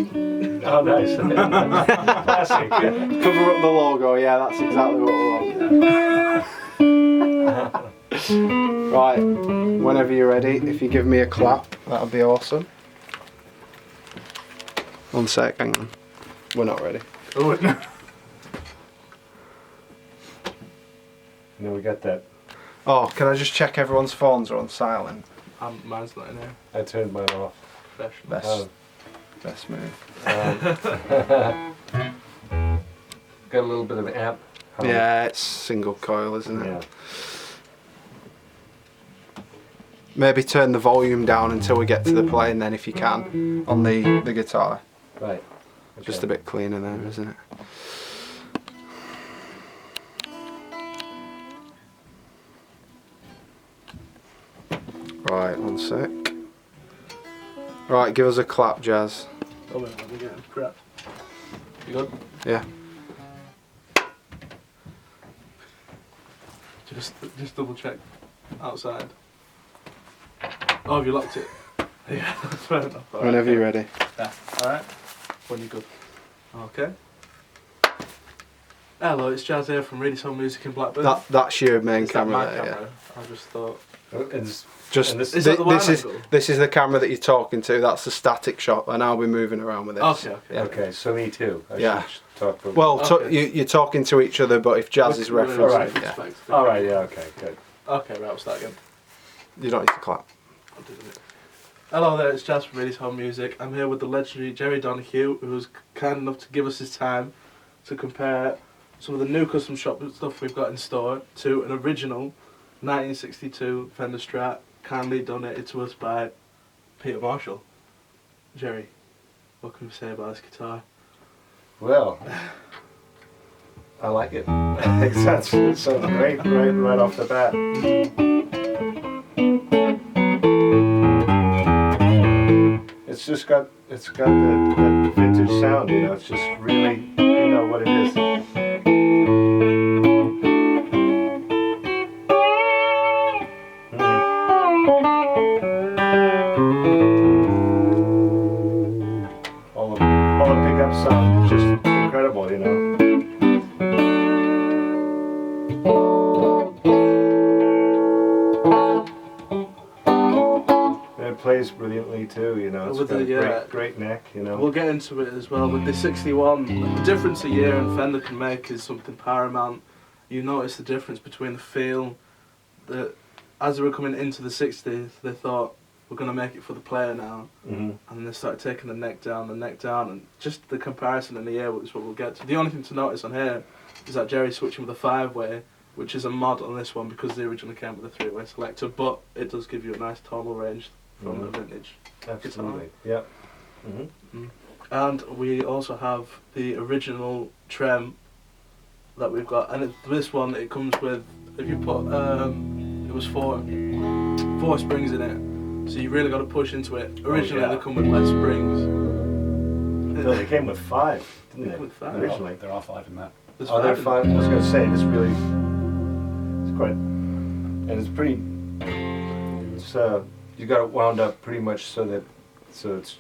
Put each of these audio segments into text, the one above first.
Oh, nice. Classic. Cover up the logo, yeah, that's exactly what we want. Right, whenever you're ready, if you give me a clap, that would be awesome. 1 sec, hang on. We're not ready. Oh, no. No, we got that. Oh, can I just check everyone's phones are on silent? Mine's not in here. I turned mine off. Professional. Best move. Got a little bit of amp. Yeah, it's single coil, isn't it? Yeah. Maybe turn the volume down until we get to the playing then if you can, on the guitar. Right. Just a bit cleaner there, isn't it? Right, 1 sec. Right, give us a clap, Jazz. Oh, wait, let me get him. Crap. You good? Yeah. Just double check outside. Oh, have you locked it? Yeah, that's fair enough. All Whenever right. you're ready. Yeah. Alright. When you're good. Okay. Hello, it's Jazz here from Reidy Music in Blackburn. That's your main Is that camera my there, camera? I just thought. It's Just And this- Is that the wide angle? this is the camera that you're talking to. That's the static shot, and I'll be moving around with this. Okay, okay. Yeah. okay. So me too. I Yeah. should talk for. Well, Okay. you're talking to each other, but if Jazz is Really referencing, respect yeah, All right. Yeah. Okay. Good. Okay, right, we'll start again. you don't need to clap. I'll do it. Hello there, it's Jazz from Reidy Music. I'm here with the legendary Jerry Donahue, who was kind enough to give us his time to compare some of the new custom shop stuff we've got in store to an original 1962 Fender Strat, kindly donated to us by Peter Marshall. Jerry, what can you say about this guitar? Well, I like it. It sounds great right off the bat. It's just got that vintage sound, you know. It's just really, you know what it is. All the pickup sound is just incredible, you know. And it plays brilliantly too, you know. It's With got the, a great neck, you know. We'll get into it as well. With the 61, the difference a year and Fender can make is something paramount. You notice the difference between the feel that as they were coming into the 60s, they thought, we're going to make it for the player now. Mm-hmm. And they started taking the neck down, and just the comparison in the year is what we'll get to. The only thing to notice on here is that Jerry's switching with a 5-way, which is a mod on this one because they originally came with a 3-way selector, but it does give you a nice tonal range from the vintage. Absolutely. Yeah. Mm-hmm. And we also have the original trem that we've got, and this one it comes with, if you put it was four springs in it, so you really got to push into it. Originally they come with less springs. No, they came with 5, didn't They they? came with 5. Originally. They're all 5 in that. There's Oh, they're in 5. I was going to say, it's really, it's quite, and it's pretty, it's, you got it wound up pretty much so it's,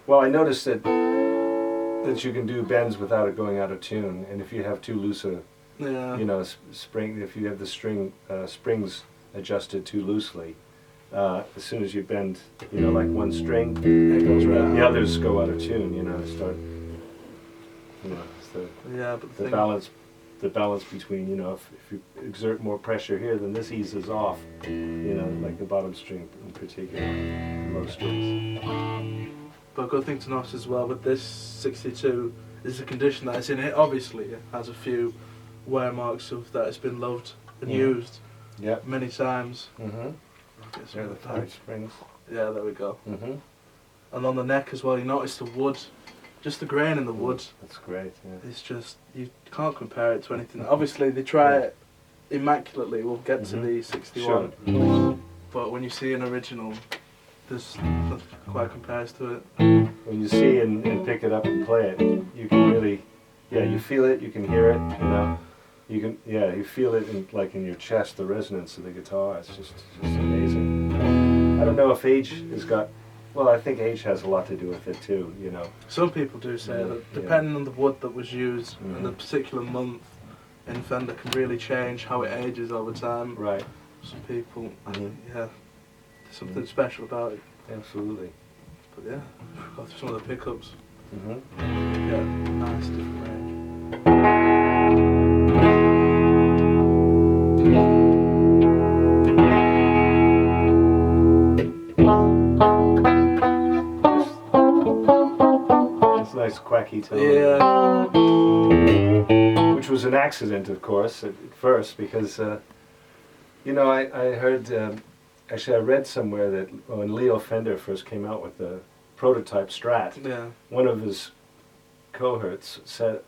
well, I noticed that you can do bends without it going out of tune, and if you have too loose a, Yeah. you know, spring, if you have the springs adjusted too loosely, as soon as you bend, you know, like one string, It goes right the out. others go out of tune, you know, start, you know, it's Yeah, but the balance between, you know, if you exert more pressure here, then this eases off, you know, like the bottom string in particular, low strings. But a good thing to notice as well with this 62 is the condition that it's in. It obviously has a few wear marks of that it's been loved and used Yep. many times. Mm-hmm. Get some There are the of that. 5 springs. Yeah, there we go. Mm-hmm. And on the neck as well, you notice the wood, just the grain in the wood. That's great, yeah. It's just, you can't compare it to anything. Obviously they try it immaculately, we'll get to the 61. Sure. But when you see an original, there's nothing quite compares to it. When you see and pick it up and play it, you can really, yeah, you feel it, you can hear it, you know. You can, yeah, you feel it in, like in your chest, the resonance of the guitar. It's just amazing. I don't know if age has got Well, I think age has a lot to do with it too, you know. Some people do say that Yeah. depending on the wood that was used Mhm. in the particular month in Fender can really change how it ages over time. Right. Some people, Mhm. yeah, there's something Mhm. special about it. Absolutely. But yeah, we've got through some of the pickups. Hmm. Yeah, nice different range. It's a nice quacky tone. Yeah, Which was an accident, of course, at first, because, you know, I heard, actually I read somewhere that when Leo Fender first came out with the prototype Strat, yeah, one of his cohorts said,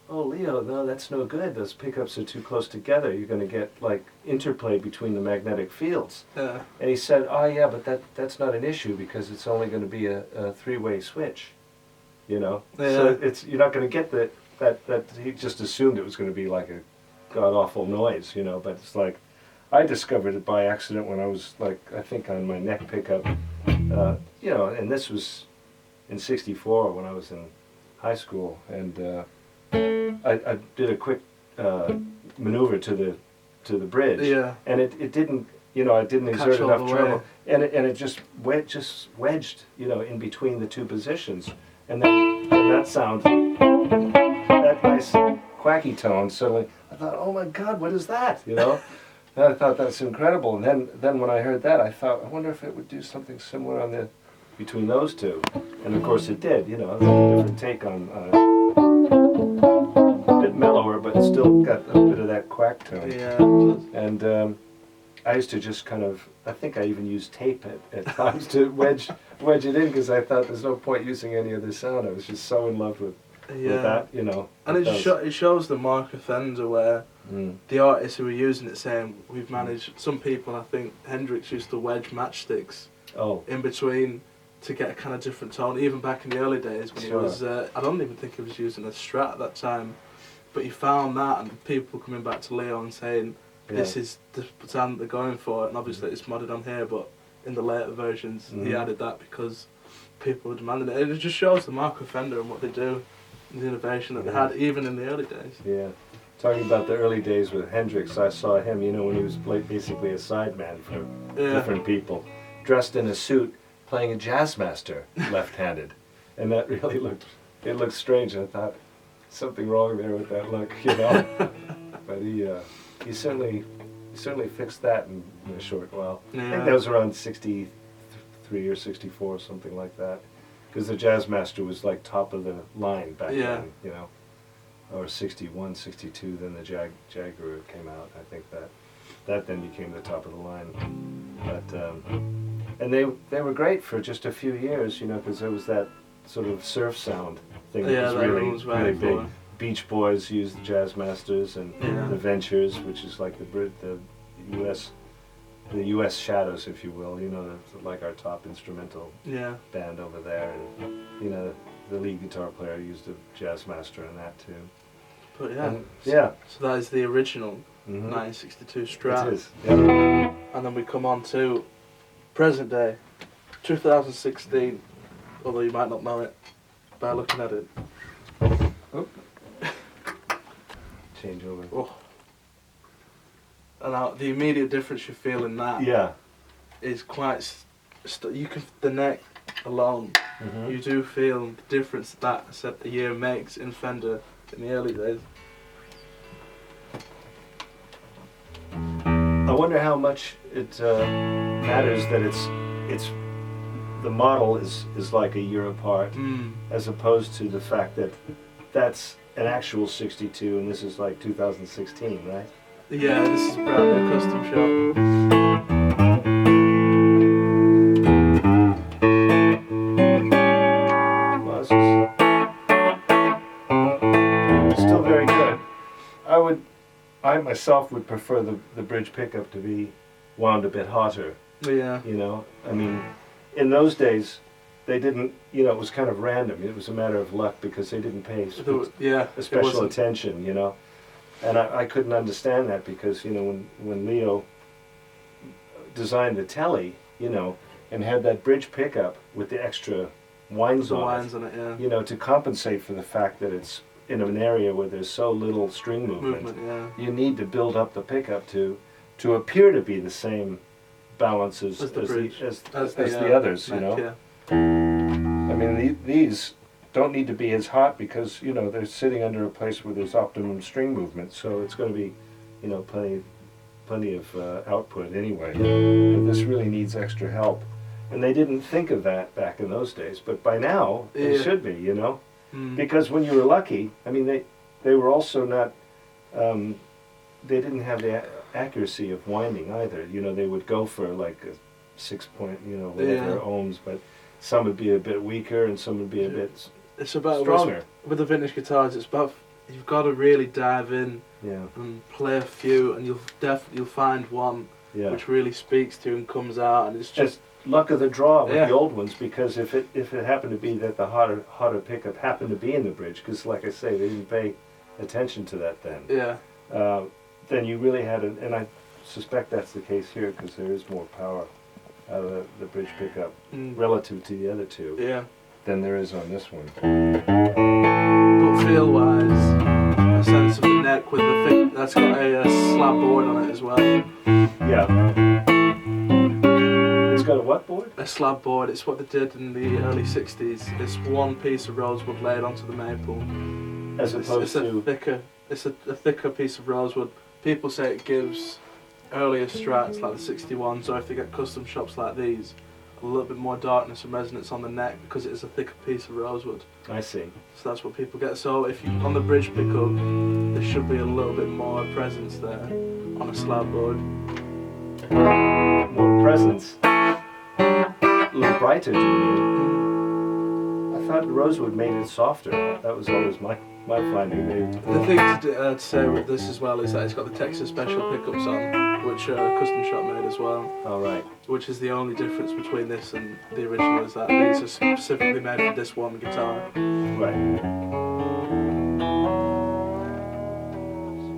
"Oh, Leo, no, that's no good. Those pickups are too close together. You're going to get, like, interplay between the magnetic fields." yeah, And he said, "Oh, yeah, but that's not an issue because it's only going to be a three-way switch, you know? So Yeah. you're not going to get that he just assumed it was going to be like a god-awful noise, you know, but it's like, I discovered it by accident when I was, like, I think on my neck pickup, you know, and this was in '64 when I was in high school, and I did a quick maneuver to the bridge, yeah. and it didn't, you know, it didn't Catch exert all enough the treble, way. and it just wedged, you know, in between the two positions, and then that sound, that nice quacky tone, suddenly I thought, oh my God, what is that, you know? And I thought that's incredible, and then when I heard that, I thought, I wonder if it would do something similar on the between those two, and of course it did, you know, it was a different take on a bit mellower, but still got a bit of that quack tone. Yeah, it does. And I used to just kind of, I think I even used tape at times to wedge it in, because I thought there's no point using any other sound. I was just so in love with Yeah. that, you know. And it shows the mark of Fender where Mm. the artists who were using it saying, we've managed, some people, I think Hendrix used to wedge matchsticks Oh, in between to get a kind of different tone, even back in the early days when Sure. he was, I don't even think he was using a Strat at that time, but he found that, and people coming back to Leo and saying, this yeah. is the sound that they're going for, and obviously it's modded on here, but in the later versions he Mhm. added that because people were demanding it. It just shows the mark of Fender and what they do, and the innovation that they Yeah. had even in the early days. Yeah. Talking about the early days with Hendrix, I saw him, you know, when he was basically a sideman for Yeah. different people, dressed in a suit, playing a jazz master, left-handed, and that really looked strange. I thought something wrong there with that look, you know. But he certainly fixed that in a short while. I think that was around '63 or '64, something like that, because the jazz master was like top of the line back Yeah. then, you know. Or '61, '62, then the Jaguar came out. I think that then became the top of the line. But and they were great for just a few years, you know, because there was that sort of surf sound thing that Yeah, was that really everyone was really waiting big. for. Beach Boys used the Jazz Masters, and Yeah. the Ventures, which is like the U.S. Shadows, if you will. You know, like our top instrumental Yeah. band over there, and you know, the lead guitar player used a Jazz Master in that too. But yeah. And, yeah. So that is the original Mhm. 1962 Strat. It is. Yeah. And then we come on to present day, 2016, although you might not know it by looking at it. Change over. Oh. And now the immediate difference you feel in that Yeah. is quite, you can, the neck alone, Mhm. you do feel the difference that set the year makes in Fender in the early days. I wonder how much it matters that it's the model is like a year apart, as opposed to the fact that that's an actual '62 and this is like 2016, right? Yeah, this is brand new custom shop. Well, it's still very good. I myself would prefer the bridge pickup to be wound a bit hotter. Yeah. You know, I mean, in those days, they didn't. You know, it was kind of random. It was a matter of luck because they didn't pay Yeah, it special wasn't. attention. You know, and I couldn't understand that because you know when Leo designed the telly, you know, and had that bridge pickup with the extra winds The on wines it, on it, yeah. you know, to compensate for the fact that it's in an area where there's so little string movement, Yeah. you need to build up the pickup to appear to be the same balance as As the bridge. as As the others, you neck, know. Yeah. I mean, these don't need to be as hot because, you know, they're sitting under a place where there's optimum string movement, so it's going to be, you know, plenty of output anyway. But this really needs extra help. And they didn't think of that back in those days, but by now they Yeah. should be, you know. Mm. Because when you were lucky, I mean, they were also not, they didn't have the accuracy of winding either. You know, they would go for like a 6 point, you know, whatever Yeah. ohms, but some would be a bit weaker and some would be a bit It's about stronger. with the vintage guitars. It's about you've got to really dive in Yeah, and play a few, and you'll find one yeah. which really speaks to you and comes out, and it's just Luck of the draw with Yeah. the old ones, because if it happened to be that the hotter pickup happened to be in the bridge, because like I say, they didn't pay attention to that then. yeah. Then you really had it, and I suspect that's the case here because there is more power out of the bridge pickup Mm. relative to the other two Yeah. than there is on this one. But feel wise, a sense of the neck with the thick, that's got a slab board on it as well. Yeah. It's got a what board? A slab board, it's what they did in the early 60s. It's one piece of rosewood laid onto the maple. As opposed to It's a thicker piece of rosewood. People say it gives earlier strats like the 61s, or if they get custom shops like these, a little bit more darkness and resonance on the neck because it is a thicker piece of rosewood. I see. So that's what people get. So if you on the bridge pickup, there should be a little bit more presence there on a slab board. More presence. A little brighter, do you mean? I thought rosewood made it softer. That was always my finding. The thing to say with this as well is that it's got the Texas Special pickups on, which are a custom shop made as well. All right. Which is the only difference between this and the original, is that these are specifically made for this one guitar. Right.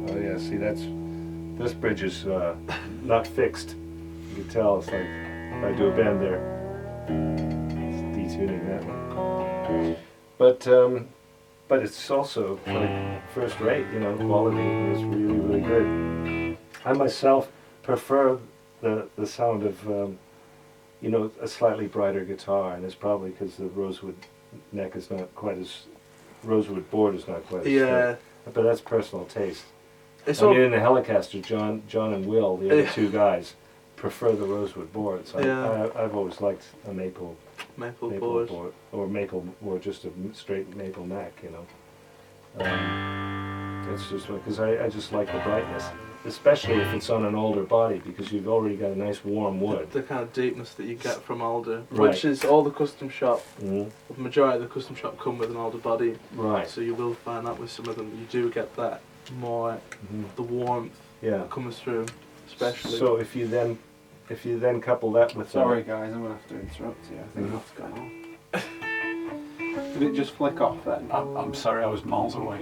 Oh yeah, see this bridge is not fixed. You can tell it's like if I do a bend there, it's detuning that one. But it's also like first rate, you know, quality is really, really good. I myself prefer the sound of you know, a slightly brighter guitar, and it's probably because the rosewood neck is not quite as rosewood board is not quite as Yeah. thick. But that's personal taste. It's I all, mean, in the Helicaster, John and Will, the other two guys, prefer the rosewood boards. Yeah. I've always liked a maple board. board, or maple, or just a straight maple neck, you know. That's just because I just like the brightness, especially if it's on an older body, because you've already got a nice warm wood. The kind of deepness that you get from alder, Right. which is all the custom shop. Mhm. The majority of the custom shop come with an alder body, Right. so you will find that with some of them you do get that more Mhm. the warmth Yeah. that comes through, especially. So if you then couple that with Sorry guys, I'm going to have to interrupt you. I think that's going on. Did it just flick off then? I'm sorry, I was miles away.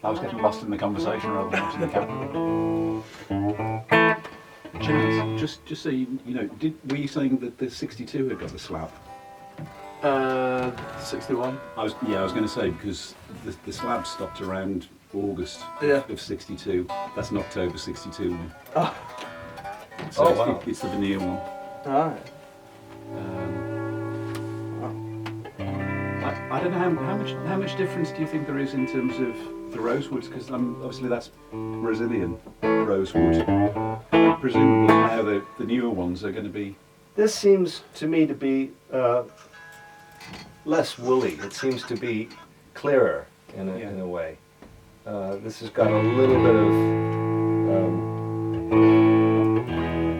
I was getting lost in the conversation rather than watching the camera. Chaz, just so you know, were you saying that the 62 had got the slab? 61. I was going to say, because the slab stopped around August Yeah. of 62. That's an October 62 one. Oh. So Oh, it's, wow. it's the veneer one. Alright. I don't know how much difference do you think there is in terms of the rosewoods, because obviously that's Brazilian rosewood. Presumably now the newer ones are going to be. This seems to me to be less woolly. It seems to be clearer in a way. This has got a little bit of.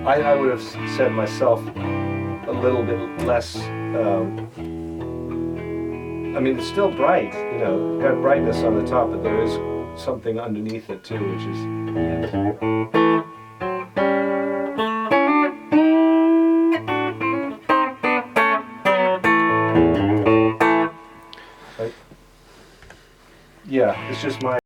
I would have said myself a little bit less. I mean, it's still bright. You know, it's got brightness on the top, but there is something underneath it too, which is. Yeah, it's just my